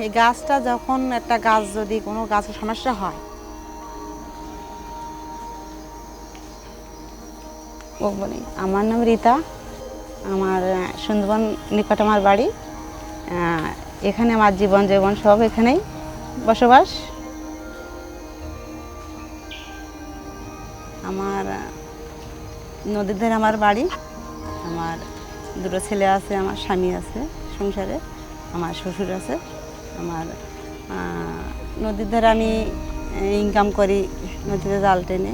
এই গাছটা যখন একটা গাছ যদি কোনো গাছের সমস্যা হয় ও বলি আমার নাম রীতা, আমার সুন্দরবন নিকট আমার বাড়ি। এখানে আমার জীবন জীবন সব এখানেই বসবাস। আমার নদীর ধারে আমার বাড়ি, আমার দুটো ছেলে আছে, আমার স্বামী আছে সংসারে, আমার শ্বশুর আছে। আমার নদীর ধারে আমি ইনকাম করি, নদীতে জাল টেনে।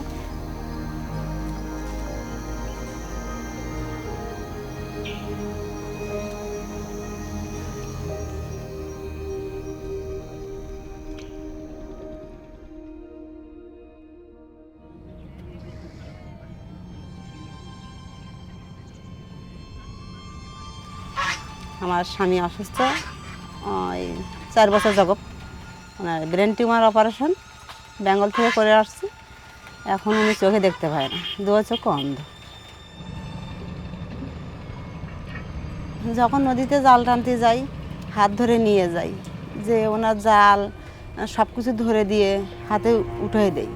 আমার স্বামী অসুস্থ, ওই 4 বছর যাবত ওনার ব্রেন টিউমার অপারেশন বেঙ্গল থেকে করে আসছে। এখন উনি চোখে দেখতে পায় না, 2 চোখ অন্ধ। যখন নদীতে জাল টানতে যাই, হাত ধরে নিয়ে যাই, যে ওনার জাল সব কিছু ধরে দিয়ে হাতে উঠিয়ে দেই।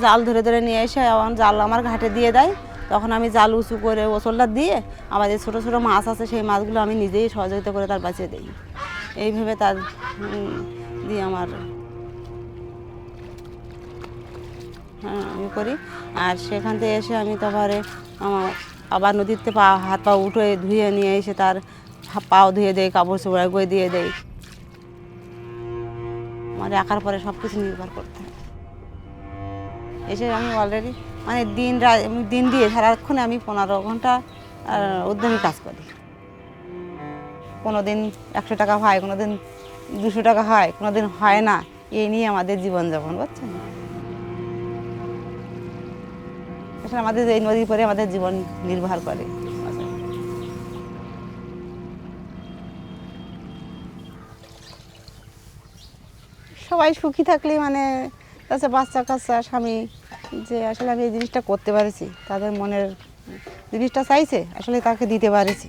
জাল ধরে ধরে নিয়ে এসে এখন জাল আমার ঘাটে দিয়ে দেয়, তখন আমি জাল উঁচু করে ওসলটা দিয়ে আবার যে ছোটো ছোটো মাছ আছে সেই মাছগুলো আমি নিজেই সহযোগিতা করে তার বাঁচিয়ে দিই। এইভাবে তার দিয়ে আমার আমি করি। আর সেখান থেকে এসে আমি তারপরে আবার নদীতে হাত পা উঠে ধুয়ে নিয়ে এসে তার পাও ধুয়ে দেয়, কাপড় চোপড় গয়ে দিয়ে দেয়। আমার একার পরে সব কিছু নির্ভর করতে হয়। এসে আমি অলরেডি মানে দিন দিয়ে সারাক্ষণে আমি 15 ঘন্টা উদ্যমী কাজ করি। কোনো দিন 100 টাকা হয়, কোনো দিন 200 টাকা হয়, কোনো দিন হয় না। এই নিয়ে আমাদের জীবনযাপন, বুঝছেন। আসলে আমাদের এই নদীর পরে আমাদের জীবন নির্ভর করে। সবাই সুখী থাকলে মানে তাছাড়া বাচ্চা কাচ্চা স্বামী, যে আসলে আমি এই জিনিসটা করতে পারছি, তাদের মনের জিনিসটা চাইছে আসলে তাকে দিতে পারছি।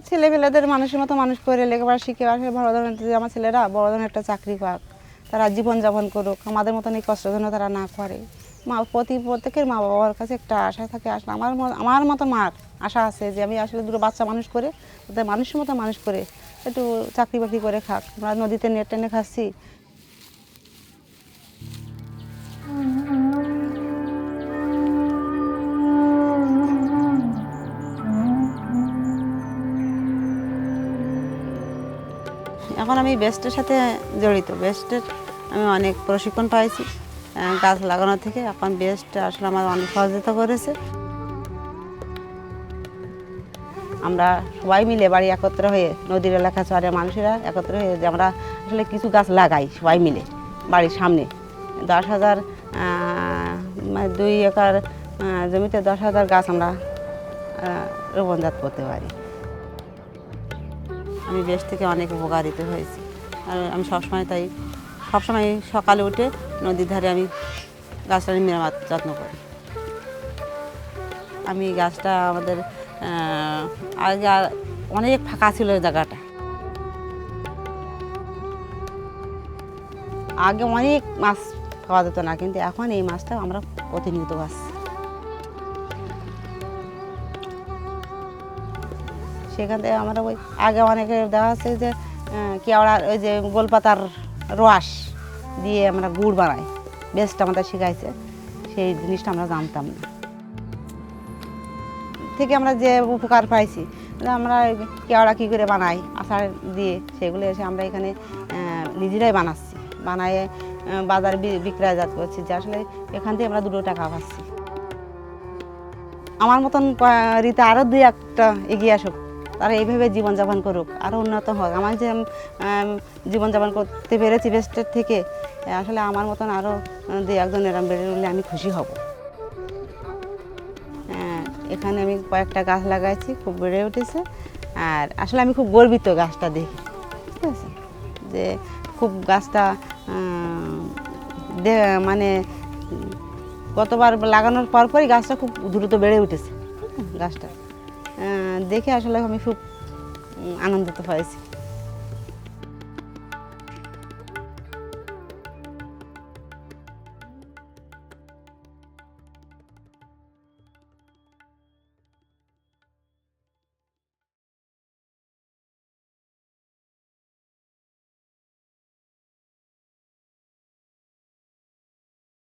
ছেলেপেলেদের মানুষের মতো মানুষ করে লেখাপড়া শিখে আসলে বড় ধরনের, যে আমার ছেলেরা বড় ধরনের একটা চাকরি পাক, তারা জীবনযাপন করুক, আমাদের মতন এই কষ্ট যেন তারা না করে। প্রত্যেকের মা বাবার কাছে একটা আশা থাকে। আসলে আমার মতো মার আশা আছে যে আমি আসলে দুটো বাচ্চা মানুষ করে, তাদের মানুষের মতো মানুষ করে একটু চাকরি বাকরি করে খাক। আমরা নদীতে নেট টেনে খাচ্ছি। এখন আমি বেস্টের সাথে জড়িত। বেস্টের আমি অনেক প্রশিক্ষণ পাইছি গাছ লাগানো থেকে। এখন বেস্ট আসলে আমার অনেক সহযোগিতা করেছে। আমরা সবাই মিলে বাড়ি একত্র হয়ে, নদীর এলাকা চরে মানুষেরা একত্র হয়ে যে আমরা আসলে কিছু গাছ লাগাই সবাই মিলে বাড়ির সামনে। 10,000 মানে 2 একর জমিতে 10,000 গাছ আমরা রোপণজাত করতে পারি। আমি বেশ থেকে অনেক উপকারিত হয়েছি। আর আমি সবসময় সকালে উঠে নদীর ধারে আমি গাছটা মেরামত যত্ন করি। আমি গাছটা আমাদের আগে অনেক ফাঁকা ছিল জায়গাটা, আগে অনেক মাছ পাওয়া যেত না, কিন্তু এখন এই মাছটা আমরা প্রতিনিয়ত পাচ্ছি। সেখান থেকে আমরা ওই আগে অনেকে দেখা যাচ্ছে যে কেওড়ার ওই যে গোলপাতার রস দিয়ে আমরা গুড় বানাই, বেস্ট আমাদের শেখাইছে। সেই জিনিসটা আমরা জানতাম না, থেকে আমরা যে উপকার পাইছি। আমরা কেওড়া কী করে বানাই আচার দিয়ে, সেগুলো এসে আমরা এখানে নিজেরাই বানাচ্ছি, বানায় বাজারে বিক্রয়জাত করছি, যে আসলে এখান থেকে আমরা 2 টাকা পাচ্ছি। আমার মতন রীতা আরও 2-1টা এগিয়ে আসুক, তারা এইভাবে জীবনযাপন করুক, আরও উন্নত হোক। আমার যে জীবনযাপন করতে পেরেছি বেস্টের থেকে, আসলে আমার মতন আরও 2-1জন এরম বেড়ে উঠলে আমি খুশি হব। এখানে আমি কয়েকটা গাছ লাগাইছি, খুব বেড়ে উঠেছে। আর আসলে আমি খুব গর্বিত গাছটা দেখে, ঠিক আছে, যে খুব গাছটা মানে গতবার লাগানোর পরপরই গাছটা খুব দ্রুত বেড়ে উঠেছে গাছটা। দেখে আসলে আমি খুব আনন্দিত হয়েছি।